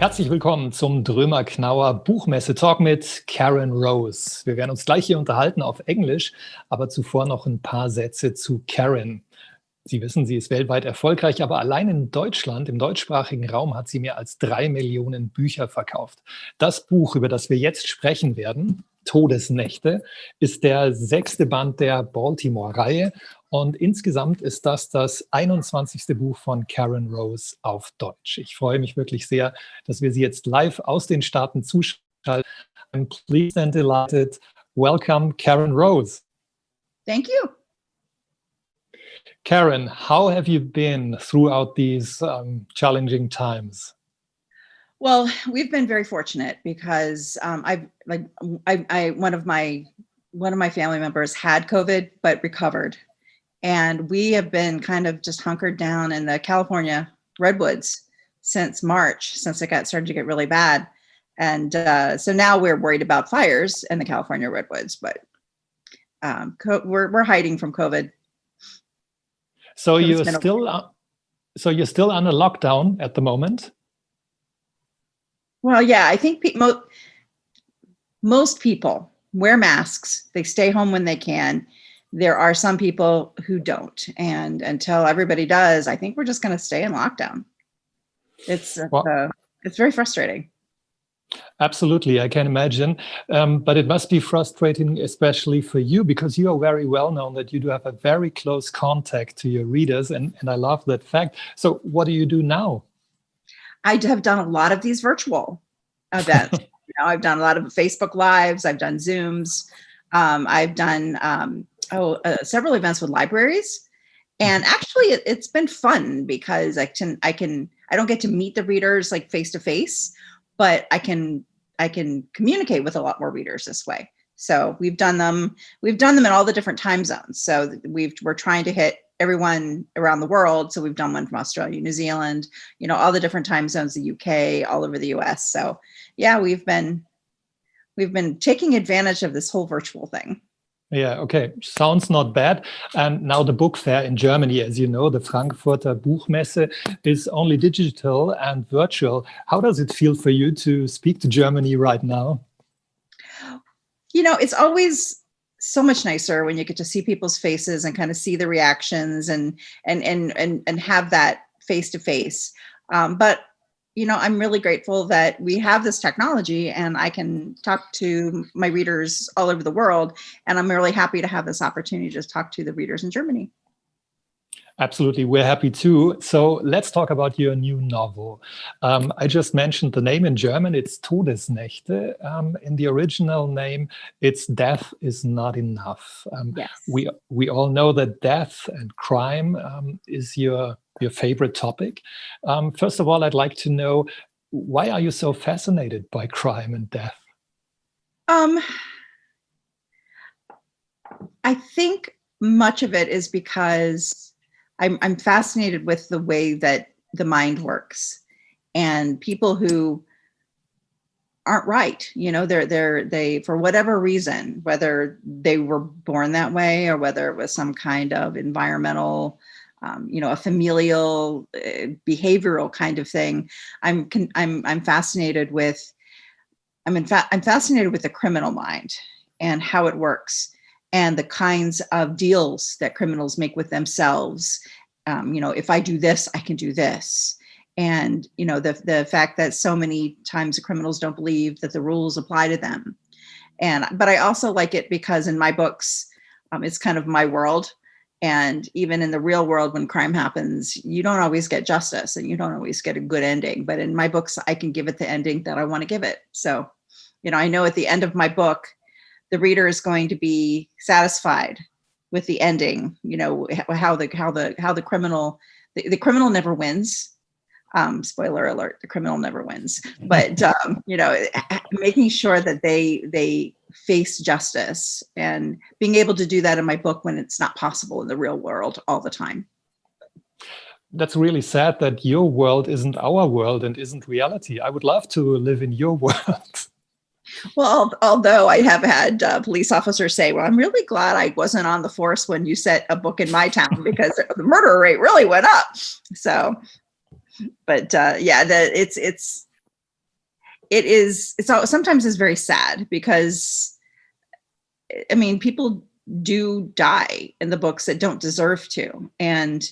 Herzlich willkommen zum Drömer-Knauer Buchmesse-Talk mit Karen Rose. Wir werden uns gleich hier unterhalten auf Englisch, aber zuvor noch ein paar Sätze zu Karen. Sie wissen, sie ist weltweit erfolgreich, aber allein in Deutschland, im deutschsprachigen Raum, hat sie mehr als 3 Millionen Bücher verkauft. Das Buch, über das wir jetzt sprechen werden, Todesnächte, ist der 6. Band der Baltimore-Reihe und insgesamt ist das 21. Buch von Karen Rose auf Deutsch. Ich freue mich wirklich sehr, dass wir Sie jetzt live aus den Staaten zuschalten. I'm pleased and delighted. Welcome, Karen Rose. Thank you. Karen, how have you been throughout these challenging times? Well, we've been very fortunate because one of my family members had COVID but recovered, and we have been kind of just hunkered down in the California redwoods since March, since it started to get really bad, and so now we're worried about fires in the California redwoods, but we're hiding from COVID. So you're still under lockdown at the moment? Well, yeah, I think most people wear masks. They stay home when they can. There are some people who don't. And until everybody does, I think we're just going to stay in lockdown. It's very frustrating. Absolutely, I can imagine. But it must be frustrating, especially for you, because you are very well known that you do have a very close contact to your readers. And I love that fact. So what do you do now? I have done a lot of these virtual events. I've done a lot of Facebook Lives. I've done Zooms. I've done several events with libraries. And actually, it's been fun because I don't get to meet the readers like face to face, but I can communicate with a lot more readers this way. So we've done them in all the different time zones. So we're trying to hit everyone around the world. So we've done one from Australia, New Zealand, all the different time zones, the UK, all over the US. So yeah, we've been taking advantage of this whole virtual thing. Yeah, okay. Sounds not bad. And now the book fair in Germany, as you know, the Frankfurter Buchmesse is only digital and virtual. How does it feel for you to speak to Germany right now? It's always so much nicer when you get to see people's faces and kind of see the reactions and have that face to face. But I'm really grateful that we have this technology and I can talk to my readers all over the world. And I'm really happy to have this opportunity to just talk to the readers in Germany. Absolutely. We're happy too. So let's talk about your new novel. I just mentioned the name in German. It's Todesnächte. In the original name, it's Death is Not Enough. Yes. We all know that death and crime is your favorite topic. First of all, I'd like to know, why are you so fascinated by crime and death? I think much of it is because I'm fascinated with the way that the mind works, and people who aren't right, they for whatever reason, whether they were born that way or whether it was some kind of environmental, a familial, behavioral kind of thing. I'm fascinated with. I'm fascinated with the criminal mind and how it works, and the kinds of deals that criminals make with themselves. If I do this, I can do this. And, the fact that so many times the criminals don't believe that the rules apply to them. But I also like it because in my books, it's kind of my world. And even in the real world, when crime happens, you don't always get justice and you don't always get a good ending. But in my books, I can give it the ending that I want to give it. So, I know at the end of my book, the reader is going to be satisfied with the ending. How the criminal never wins. Spoiler alert: the criminal never wins. But making sure that they face justice and being able to do that in my book when it's not possible in the real world all the time. That's really sad that your world isn't our world and isn't reality. I would love to live in your world. Well, although I have had police officers say, well, I'm really glad I wasn't on the force when you set a book in my town because the murder rate really went up. So, but it's sometimes it's very sad because, I mean, people do die in the books that don't deserve to. And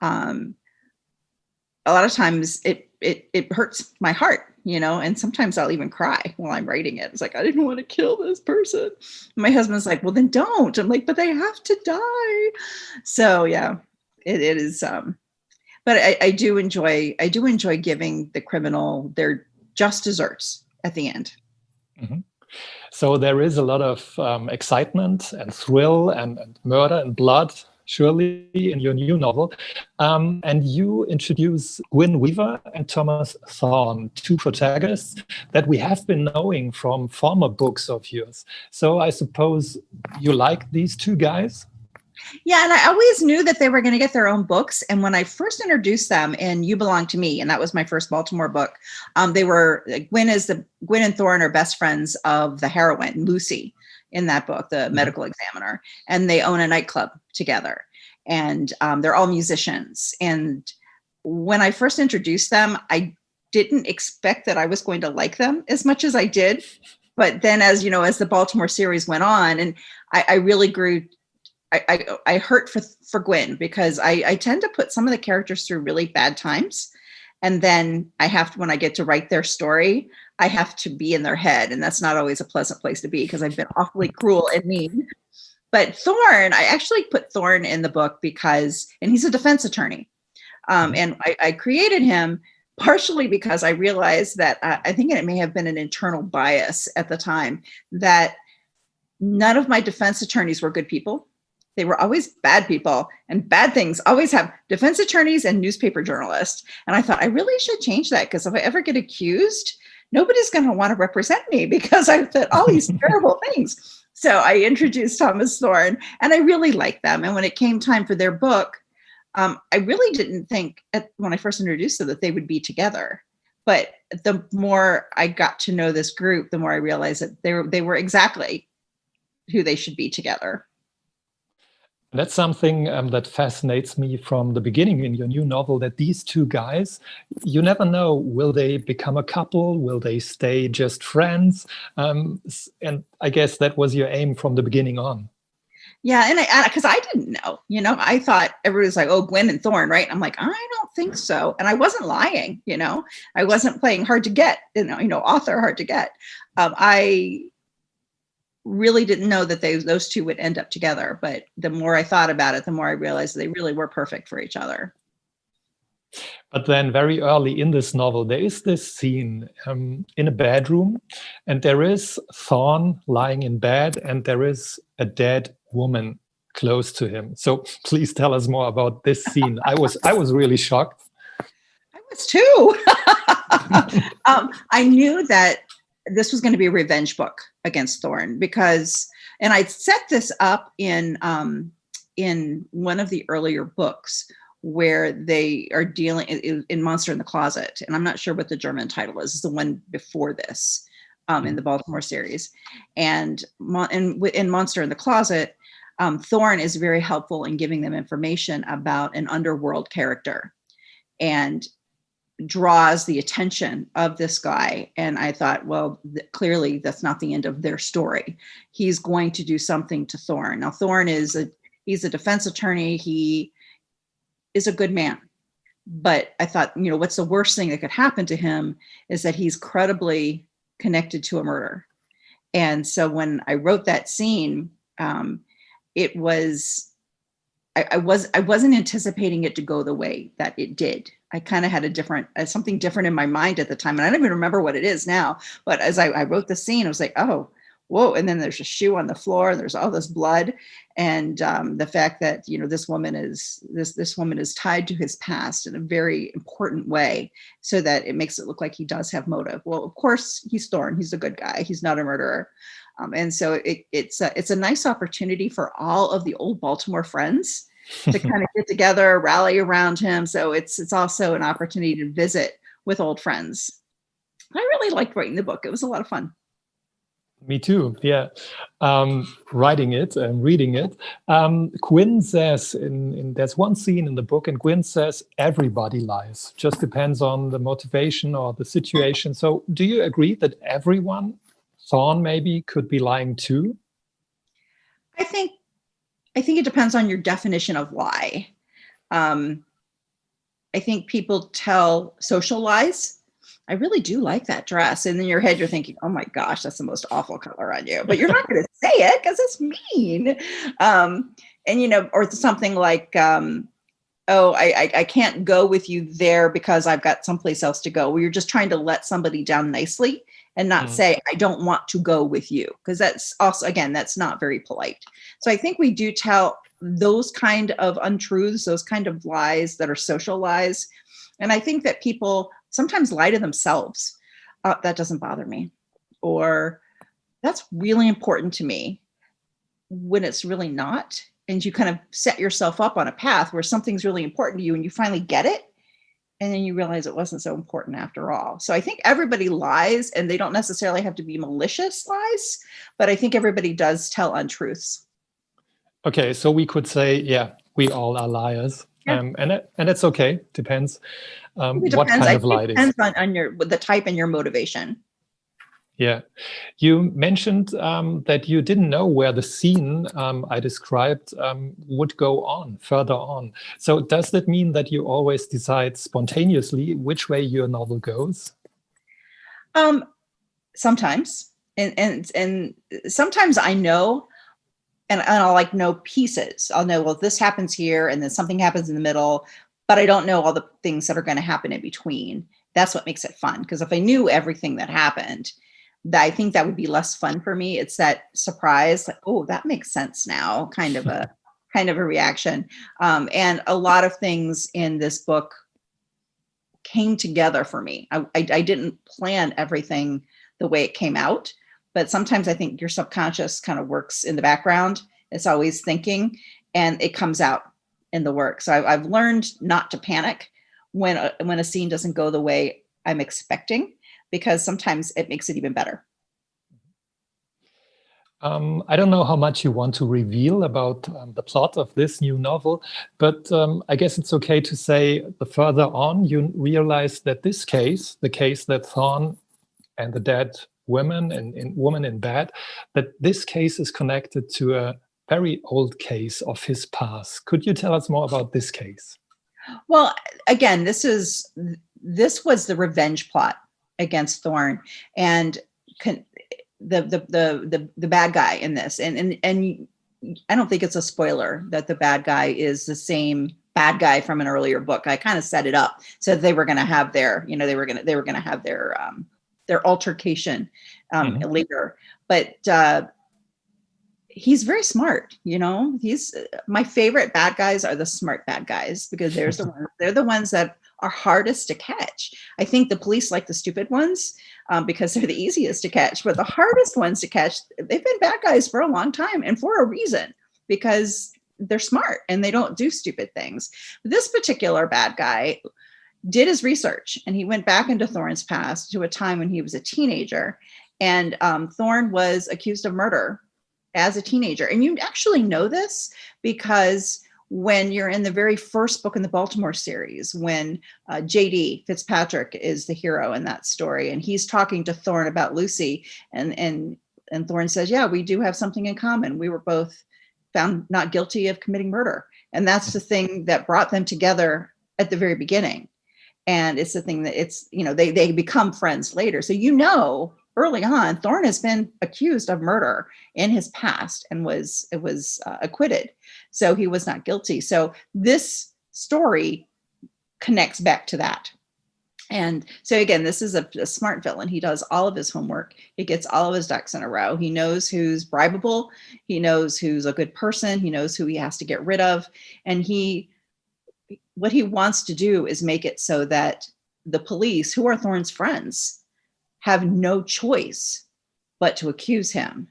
a lot of times it hurts my heart, and sometimes I'll even cry while I'm writing it. It's like, I didn't want to kill this person. My husband's like, well, then don't. I'm like, but they have to die. So yeah, it is. But I do enjoy giving the criminal their just desserts at the end. Mm-hmm. So there is a lot of excitement and thrill and murder and blood, surely, in your new novel. And you introduce Gwyn Weaver and Thomas Thorne, two protagonists that we have been knowing from former books of yours. So I suppose you like these two guys? Yeah, and I always knew that they were going to get their own books. And when I first introduced them in You Belong to Me, and that was my first Baltimore book, Gwen and Thorne are best friends of the heroine, Lucy, in that book, the medical examiner, and they own a nightclub together. And they're all musicians. And when I first introduced them, I didn't expect that I was going to like them as much as I did. But then as the Baltimore series went on, and I really grew, I hurt for Gwen, because I tend to put some of the characters through really bad times. And then when I get to write their story, I have to be in their head. And that's not always a pleasant place to be, because I've been awfully cruel and mean. But Thorne, I actually put Thorne in the book and he's a defense attorney. And I created him partially because I realized that I think it may have been an internal bias at the time, that none of my defense attorneys were good people. They were always bad people, and bad things always have defense attorneys and newspaper journalists. And I thought I really should change that, because if I ever get accused, nobody's going to want to represent me, because I've said all these terrible things. So I introduced Thomas Thorne, and I really liked them. And when it came time for their book, I really didn't think when I first introduced them that they would be together. But the more I got to know this group, the more I realized that they were exactly who they should be together. That's something that fascinates me from the beginning in your new novel, that these two guys, you never know, will they become a couple? Will they stay just friends? And I guess that was your aim from the beginning on. Yeah, and because I didn't know, I thought everybody was like, oh, Gwen and Thorne, right? I'm like, I don't think so. And I wasn't lying, I wasn't playing hard to get, author hard to get. I really didn't know that those two would end up together. But the more I thought about it, the more I realized they really were perfect for each other. But then very early in this novel, there is this scene in a bedroom, and there is Thorne lying in bed, and there is a dead woman close to him. So please tell us more about this scene. I was really shocked. I was too. I knew that this was going to be a revenge book against Thorne, and I set this up in one of the earlier books where they are dealing in Monster in the Closet. And I'm not sure what the German title is. It's the one before this in the Baltimore series. And in Monster in the Closet, Thorne is very helpful in giving them information about an underworld character, and draws the attention of this guy. And I thought, well, clearly that's not the end of their story. He's going to do something to Thorne. Now, Thorne he's a defense attorney. He is a good man. But I thought, what's the worst thing that could happen to him is that he's credibly connected to a murder. And so when I wrote that scene, it was, I wasn't anticipating it to go the way that it did. I kind of had something different in my mind at the time. And I don't even remember what it is now. But as I wrote the scene, I was like, oh, whoa. And then there's a shoe on the floor. There's all this blood. And the fact that, this woman is tied to his past in a very important way, so that it makes it look like he does have motive. Well, of course, he's Thorne. He's a good guy. He's not a murderer. And so it's a nice opportunity for all of the old Baltimore friends to kind of get together, rally around him. So it's also an opportunity to visit with old friends. I really liked writing the book. It was a lot of fun. Me too. Yeah. Writing it and reading it. Gwyn says there's one scene in the book, and Gwyn says everybody lies. Just depends on the motivation or the situation. So, do you agree that everyone, Thorne maybe, could be lying too? I think it depends on your definition of lie. I think people tell social lies. I really do like that dress. And in your head, you're thinking, oh my gosh, that's the most awful color on you. But you're not going to say it because it's mean. And, or something like, oh, I can't go with you there because I've got someplace else to go. Where you're just trying to let somebody down nicely and not say, I don't want to go with you. Because that's also, again, that's not very polite. So I think we do tell those kind of untruths, those kind of lies that are social lies. And I think that people sometimes lie to themselves. That doesn't bother me. Or that's really important to me, when it's really not. And you kind of set yourself up on a path where something's really important to you and you finally get it. And then you realize it wasn't so important after all. So I think everybody lies, and they don't necessarily have to be malicious lies, but I think everybody does tell untruths. Okay, so we could say, yeah, we all are liars. Yeah. And it's okay. Depends. It What depends. kind of lie it is. Depends on the type and your motivation. Yeah. You mentioned that you didn't know where the scene I described would go on, further on. So does that mean that you always decide spontaneously which way your novel goes? Sometimes. And sometimes I know, and I'll like know pieces. I'll know, well, this happens here, and then something happens in the middle, but I don't know all the things that are going to happen in between. That's what makes it fun. Because if I knew everything that happened, I think that would be less fun for me. It's that surprise, like, oh, that makes sense now, kind of a reaction. And a lot of things in this book came together for me. I didn't plan everything the way it came out, but sometimes I think your subconscious kind of works in the background. It's always thinking, and it comes out in the work. So I've learned not to panic when a scene doesn't go the way I'm expecting, because sometimes it makes it even better. I don't know how much you want to reveal about the plot of this new novel, but I guess it's okay to say the further on you realize that this case, the case that Thorne and the dead woman and woman in bed, that this case is connected to a very old case of his past. Could you tell us more about this case? Well, again, this was the revenge plot against Thorne, and the bad guy in this, and I don't think it's a spoiler that the bad guy is the same bad guy from an earlier book. I kind of set it up so that they were going to have their, they were going to have their altercation later, but he's very smart. He's my favorite bad guys are the smart bad guys, because they're the ones that are hardest to catch. I think the police like the stupid ones because they're the easiest to catch, but the hardest ones to catch, they've been bad guys for a long time, and for a reason, because they're smart and they don't do stupid things. This particular bad guy did his research, and he went back into Thorne's past to a time when he was a teenager, and Thorne was accused of murder as a teenager. And you actually know this because when you're in the very first book in the Baltimore series, when JD Fitzpatrick is the hero in that story, and he's talking to Thorne about Lucy, and Thorne says, yeah, we do have something in common. We were both found not guilty of committing murder. And that's the thing that brought them together at the very beginning. And it's the thing that they become friends later. So, early on, Thorne has been accused of murder in his past and was acquitted. So he was not guilty. So this story connects back to that. And so again, this is a smart villain. He does all of his homework. He gets all of his ducks in a row. He knows who's bribable. He knows who's a good person. He knows who he has to get rid of. And what he wants to do is make it so that the police, who are Thorne's friends, have no choice but to accuse him.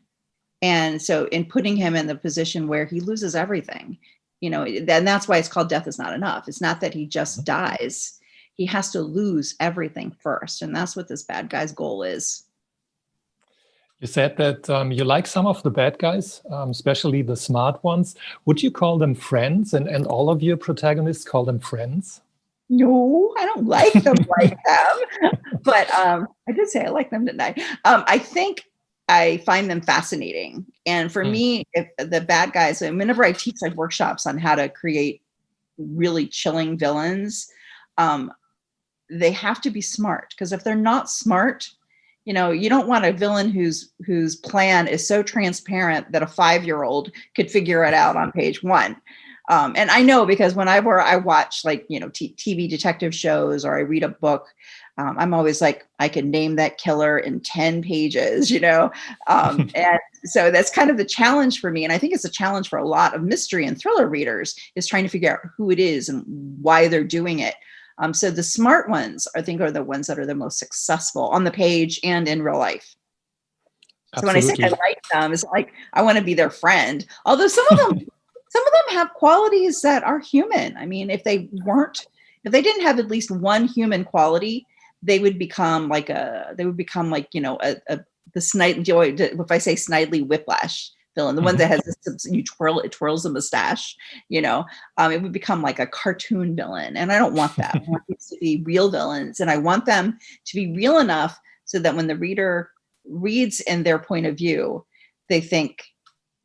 And so in putting him in the position where he loses everything, and that's why it's called Death is Not Enough. It's not that he just dies. He has to lose everything first. And that's what this bad guy's goal is. You said that you like some of the bad guys, especially the smart ones. Would you call them friends, and all of your protagonists call them friends? No, I don't like them like them. But I did say I like them, didn't I? I think I find them fascinating. And for me, if the bad guys, and whenever I teach like workshops on how to create really chilling villains, they have to be smart. Because if they're not smart, you know, you don't want a villain whose plan is so transparent that a 5-year-old could figure it out on page 1. And I know, because whenever I watch like, you know, TV detective shows or I read a book, I'm always like, I can name that killer in 10 pages, you know? And so that's kind of the challenge for me. And I think it's a challenge for a lot of mystery and thriller readers, is trying to figure out who it is and why they're doing it. So the smart ones, I think, are the ones that are the most successful on the page and in real life. So when I say I like them, it's like I want to be their friend. Although some of them have qualities that are human. I mean, if they didn't have at least one human quality, they would become like you know, the if I say Snidely Whiplash villain, the one that has this, it twirls a mustache, you know, it would become like a cartoon villain. And I don't want that. I want these to be real villains, and I want them to be real enough so that when the reader reads in their point of view, they think,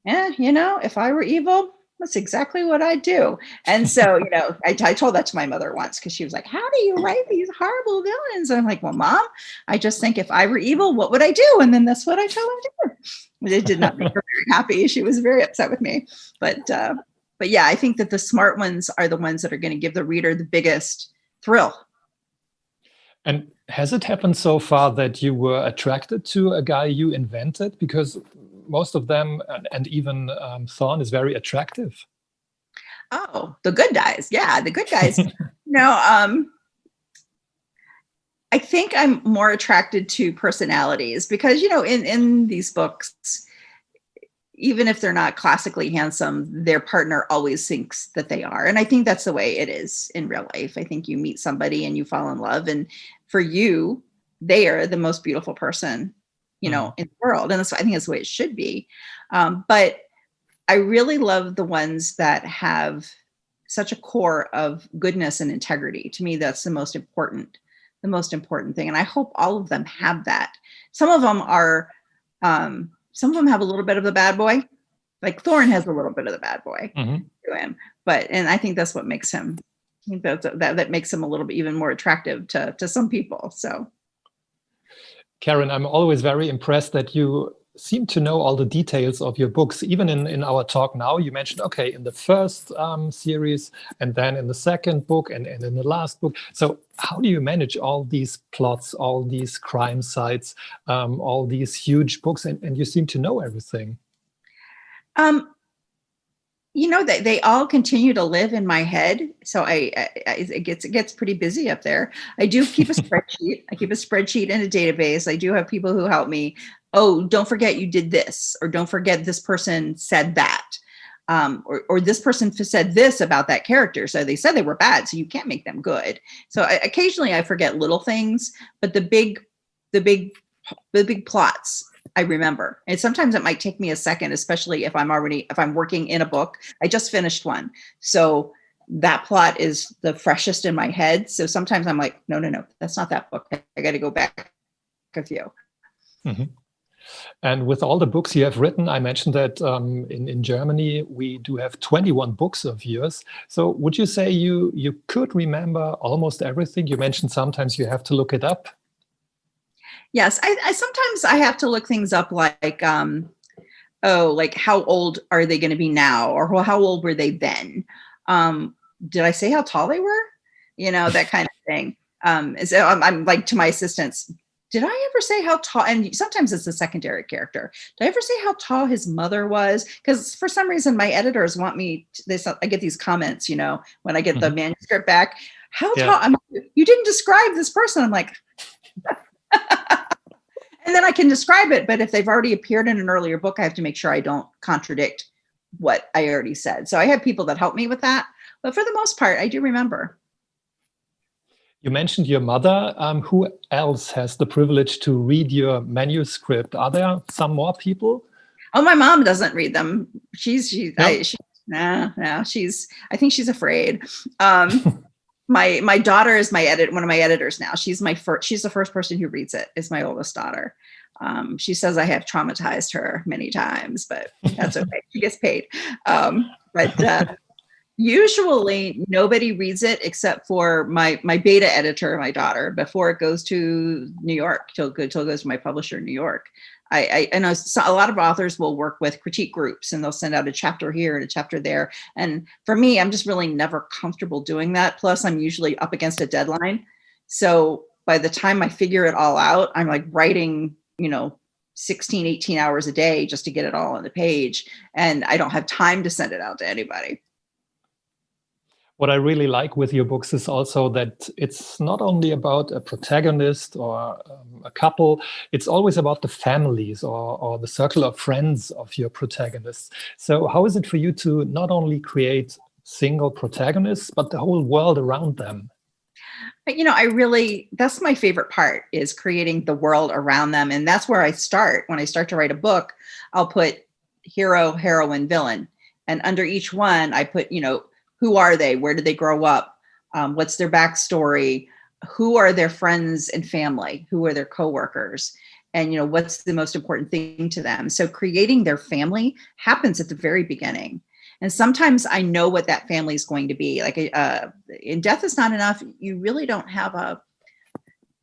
you know, if I were evil, that's exactly what I do. And so, you know, I told that to my mother once, because she was like, how do you write these horrible villains? And I'm like, well, Mom, I just think if I were evil, what would I do? And then that's what I tell her to do. It did not make her very happy. She was very upset with me. But yeah, I think that the smart ones are the ones that are going to give the reader the biggest thrill. And has it happened so far that you were attracted to a guy you invented? Because most of them, and even Thorne, is very attractive. Oh, the good guys. Yeah, the good guys. No, I think I'm more attracted to personalities, because, you know, in these books, even if they're not classically handsome, their partner always thinks that they are. And I think that's the way it is in real life. I think you meet somebody and you fall in love, and for you, they are the most beautiful person, you know, in the world. And I think that's the way it should be. But I really love the ones that have such a core of goodness and integrity. To me, that's the most important thing. And I hope all of them have that. Some of them have a little bit of the bad boy. Like Thorne has a little bit of the bad boy to him. And I think that's what makes him, I think that makes him a little bit even more attractive to some people. So, Karen, I'm always very impressed that you seem to know all the details of your books. Even in our talk now, you mentioned, okay, in the first series, and then in the second book, and in the last book. So how do you manage all these plots, all these crime sites, all these huge books, and you seem to know everything? You know, they all continue to live in my head. So it gets pretty busy up there. I do keep a spreadsheet. I keep a spreadsheet and a database. I do have people who help me. Oh, don't forget you did this, or don't forget this person said that, or this person said this about that character. So they said they were bad, so you can't make them good. So occasionally I forget little things, but the big plots I remember. And sometimes it might take me a second, especially if I'm working in a book. I just finished one. So that plot is the freshest in my head. So sometimes I'm like, no, that's not that book. I got to go back a few. And with all the books you have written, I mentioned that in Germany, we do have 21 books of yours. So would you say you could remember almost everything? You mentioned sometimes you have to look it up. Yes, I sometimes I have to look things up, like, like how old are they going to be now? Or how old were they then? Did I say how tall they were? You know, that kind of thing. So I'm like, to my assistants, did I ever say how tall? And sometimes it's a secondary character. Did I ever say how tall his mother was? Because for some reason, my editors want me, I get these comments, you know, when I get the manuscript back, how tall? You didn't describe this person. I'm like, and then I can describe it. But if they've already appeared in an earlier book, I have to make sure I don't contradict what I already said. So I have people that help me with that. But for the most part, I do remember. You mentioned your mother. Who else has the privilege to read your manuscript? Are there some more people? Oh, my mom doesn't read them. No? No, I think she's afraid. My daughter is one of my editors now. She's the first person who reads it, is my oldest daughter. She says I have traumatized her many times, but that's okay. She gets paid. But usually nobody reads it except for my beta editor, my daughter, before it goes to New York, till it goes to my publisher in New York. I know a lot of authors will work with critique groups, and they'll send out a chapter here and a chapter there. And for me, I'm just really never comfortable doing that. Plus, I'm usually up against a deadline. So by the time I figure it all out, I'm like writing, 16, 18 hours a day just to get it all on the page. And I don't have time to send it out to anybody. What I really like with your books is also that it's not only about a protagonist or a couple, it's always about the families or the circle of friends of your protagonists. So how is it for you to not only create single protagonists, but the whole world around them? But, that's my favorite part, is creating the world around them. And that's where I start. When I start to write a book, I'll put hero, heroine, villain. And under each one, I put, who are they? Where did they grow up? What's their backstory? Who are their friends and family? Who are their coworkers? And, what's the most important thing to them? So creating their family happens at the very beginning. And sometimes I know what that family is going to be. Like in Death Is Not Enough, you really don't have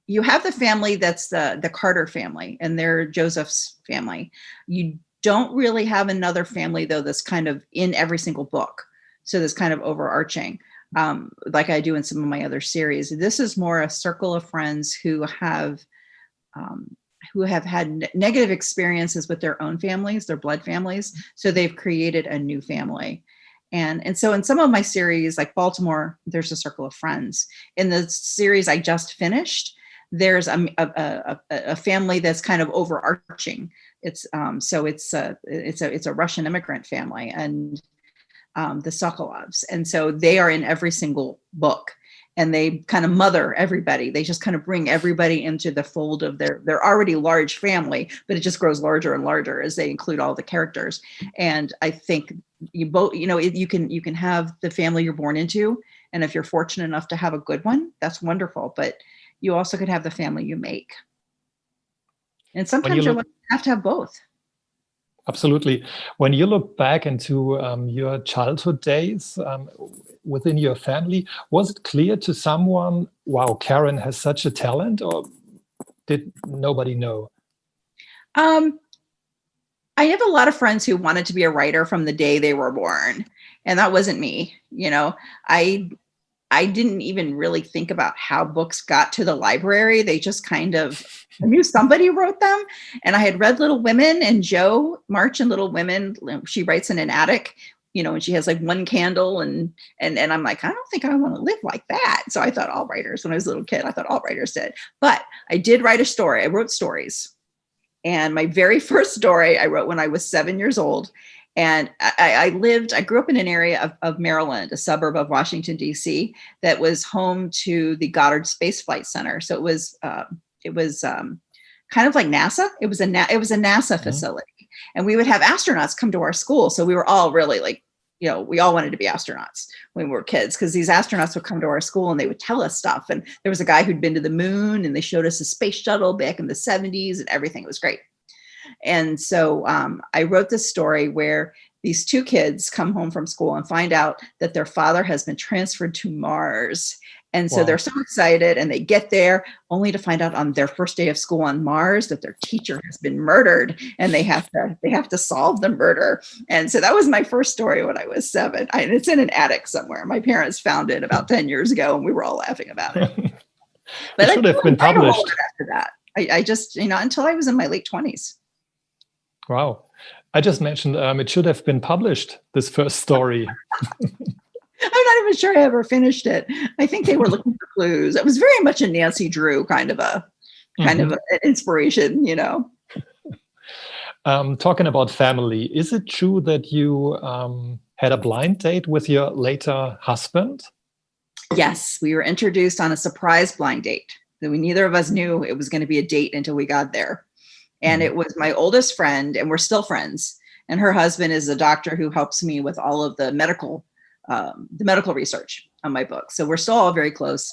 you have the family that's the Carter family, and they're Joseph's family. You don't really have another family, though, that's kind of in every single book. So this kind of overarching, like I do in some of my other series. This is more a circle of friends who have had negative experiences with their own families, their blood families. So they've created a new family. And so in some of my series, like Baltimore, there's a circle of friends. In the series I just finished, there's a family that's kind of overarching. It's a Russian immigrant family, and the Sokolovs. And so they are in every single book, and they kind of mother everybody. They just kind of bring everybody into the fold of their already large family, but it just grows larger and larger as they include all the characters. And I think you can have the family you're born into. And if you're fortunate enough to have a good one, that's wonderful. But you also could have the family you make. And sometimes you have to have both. Absolutely. When you look back into your childhood days within your family, was it clear to someone, wow, Karen has such a talent, or did nobody know? I have a lot of friends who wanted to be a writer from the day they were born, and that wasn't me. I didn't even really think about how books got to the library. They just I knew somebody wrote them. And I had read Little Women, and Jo March in Little Women, she writes in an attic, and she has like one candle. And I'm like, I don't think I want to live like that. So I thought all writers, when I was a little kid, I thought all writers did. But I did write a story. I wrote stories. And my very first story I wrote when I was 7 years old. And I grew up in an area of Maryland, a suburb of Washington, D.C., that was home to the Goddard Space Flight Center. So it was kind of like NASA. It was a NASA facility, and we would have astronauts come to our school. So we were all really we all wanted to be astronauts when we were kids, because these astronauts would come to our school and they would tell us stuff. And there was a guy who'd been to the moon, and they showed us a space shuttle back in the 70s, and everything was great. And so I wrote this story where these two kids come home from school and find out that their father has been transferred to Mars. And so they're so excited, and they get there only to find out on their first day of school on Mars that their teacher has been murdered, and they have to solve the murder. And so that was my first story when I was 7. And it's in an attic somewhere. My parents found it about 10 years ago, and we were all laughing about it. But it should have been published after that. I just, until I was in my late 20s. Wow. I just mentioned it should have been published, this first story. I'm not even sure I ever finished it. I think they were looking for clues. It was very much a Nancy Drew kind of an inspiration, Talking about family, is it true that you had a blind date with your later husband? Yes, we were introduced on a surprise blind date. Neither of us knew it was going to be a date until we got there. And it was my oldest friend, and we're still friends. And her husband is a doctor who helps me with all of the medical research on my book. So we're still all very close.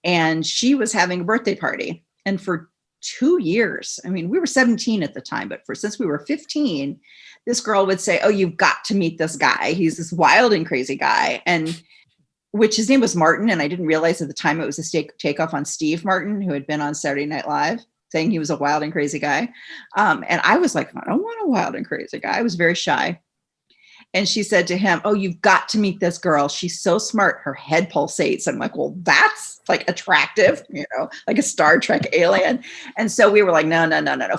And she was having a birthday party. And for 2 years, I mean, we were 17 at the time, but since we were 15, this girl would say, oh, you've got to meet this guy. He's this wild and crazy guy. And which his name was Martin. And I didn't realize at the time it was a takeoff on Steve Martin, who had been on Saturday Night Live, saying he was a wild and crazy guy. And I was like, I don't want a wild and crazy guy. I was very shy. And she said to him, oh, you've got to meet this girl. She's so smart. Her head pulsates. I'm like, well, that's like attractive, like a Star Trek alien. And so we were like, no.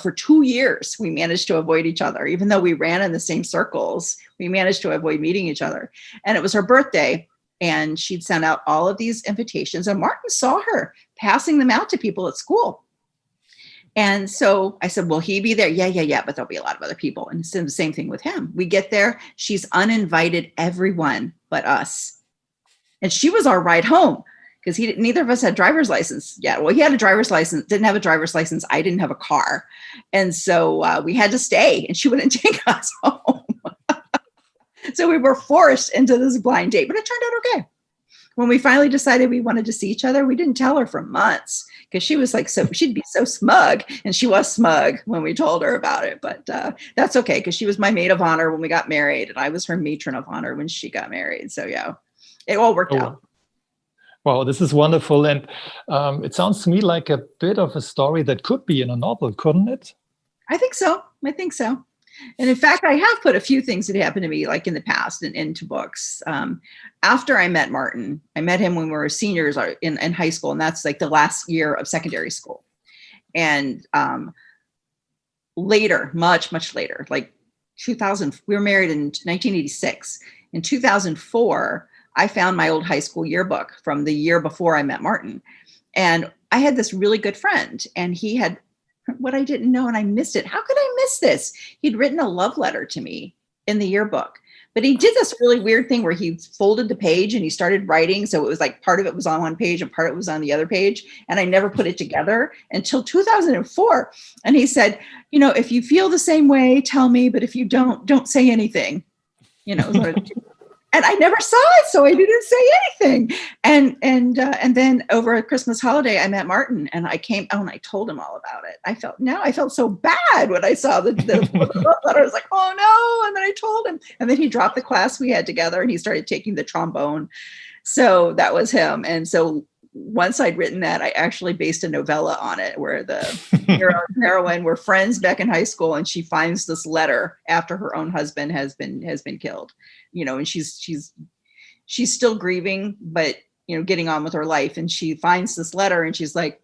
For 2 years, we managed to avoid each other. Even though we ran in the same circles, we managed to avoid meeting each other. And it was her birthday. And she'd sent out all of these invitations. And Martin saw her passing them out to people at school. And so I said, will he be there? Yeah. But there'll be a lot of other people. And it's the same thing with him. We get there. She's uninvited everyone but us. And she was our ride home because neither of us had driver's license yet. Well, he had a driver's license, didn't have a driver's license. I didn't have a car. And so we had to stay and she wouldn't take us home. So we were forced into this blind date, but it turned out okay. When we finally decided we wanted to see each other, we didn't tell her for months because she was like, she'd be so smug. And she was smug when we told her about it. But that's okay because she was my maid of honor when we got married. And I was her matron of honor when she got married. So yeah, it all worked out. Wow, this is wonderful. And it sounds to me like a bit of a story that could be in a novel, couldn't it? I think so. And in fact, I have put a few things that happened to me like in the past into books. After I met Martin, I met him when we were seniors in high school. And that's like the last year of secondary school. And later, much later, like 2000, we were married in 1986. In 2004, I found my old high school yearbook from the year before I met Martin. And I had this really good friend and he had what I didn't know and I missed it. How could I miss this? He'd written a love letter to me in the yearbook, but he did this really weird thing where he folded the page and he started writing. So it was like part of it was on one page and part of it was on the other page. And I never put it together until 2004. And he said, if you feel the same way, tell me, but if you don't say anything, and I never saw it, so I didn't say anything. And then over a Christmas holiday, I met Martin, and I came and I told him all about it. I felt so bad when I saw the letter. I was like, oh no! And then I told him, and then he dropped the class we had together, and he started taking the trombone. So that was him. And so once I'd written that, I actually based a novella on it where the hero and heroine were friends back in high school, and she finds this letter after her own husband has been killed. And she's still grieving, but getting on with her life. And she finds this letter, and she's like,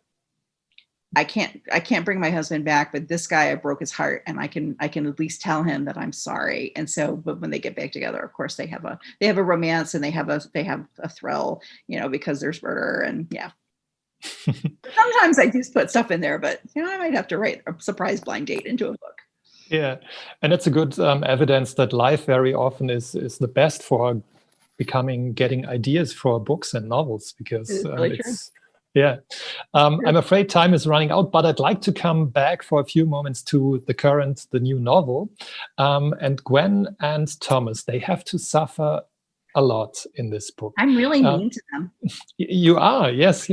I can't bring my husband back, but this guy, I broke his heart, and I can at least tell him that I'm sorry. And so, but when they get back together, of course, they have a romance and they have a thrill, because there's murder and yeah. Sometimes I just put stuff in there, but I might have to write a surprise blind date into a book. Yeah, and it's a good evidence that life very often is the best for getting ideas for books and novels because it's really true. Yeah. I'm afraid time is running out, but I'd like to come back for a few moments to the new novel. And Gwen and Thomas, they have to suffer a lot in this book. I'm really mean to them. You are, yes.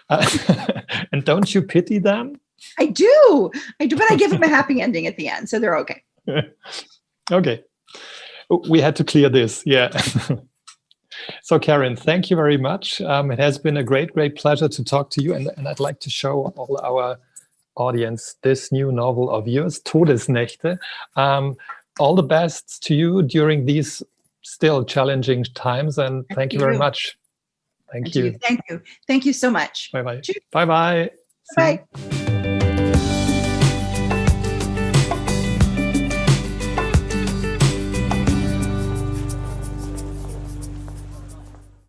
And don't you pity them? I do, but I give them a happy ending at the end, so they're okay. Okay. We had to clear this, yeah. So, Karen, thank you very much. It has been a great pleasure to talk to you. And I'd like to show all our audience this new novel of yours, Todesnächte. All the best to you during these still challenging times. And thank you very much. Thank you. Thank you so much. Bye-bye. Bye-bye. Bye.